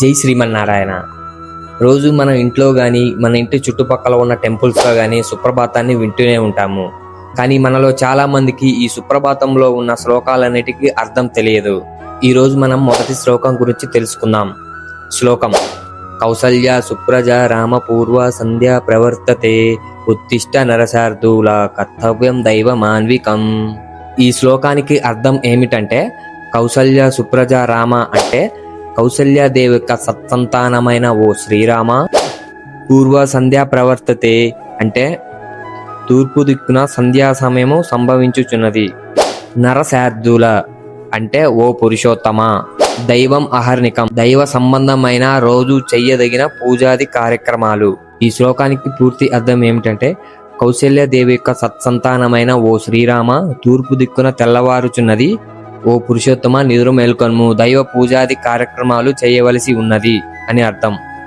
జై శ్రీమన్నారాయణ. రోజు మన ఇంట్లో కానీ మన ఇంటి చుట్టుపక్కల ఉన్న టెంపుల్స్లో కానీ సుప్రభాతాన్ని వింటూనే ఉంటాము. కానీ మనలో చాలా మందికి ఈ సుప్రభాతంలో ఉన్న శ్లోకాలన్నిటికీ అర్థం తెలియదు. ఈరోజు మనం మొదటి శ్లోకం గురించి తెలుసుకుందాం. శ్లోకం: కౌసల్య సుప్రజ రామ పూర్వ సంధ్యా ప్రవర్తతే ఉత్తిష్ట నరశార్దూల కర్తవ్యం దైవమాన్వికం. ఈ శ్లోకానికి అర్థం ఏమిటంటే, కౌసల్య సుప్రజ రామ అంటే కౌసల్యాదేవి యొక్క సత్సంతానమైన ఓ శ్రీరామ, పూర్వ సంధ్యా ప్రవర్తతే అంటే తూర్పు దిక్కున సంధ్యా సమయము సంభవించుచున్నది. నరశార్దూల అంటే ఓ పురుషోత్తమ, దైవం అహర్నికం దైవ సంబంధమైన రోజు చెయ్యదగిన పూజాది కార్యక్రమాలు. ఈ శ్లోకానికి పూర్తి అర్థం ఏమిటంటే, కౌసల్యాదేవి యొక్క సత్సంతానమైన ఓ శ్రీరామ, తూర్పు దిక్కున తెల్లవారుచున్నది, ఓ పురుషోత్తమ నిద్ర మేల్కొనుము, దైవ పూజాది కార్యక్రమాలు చేయవలసి ఉన్నది అని అర్థం.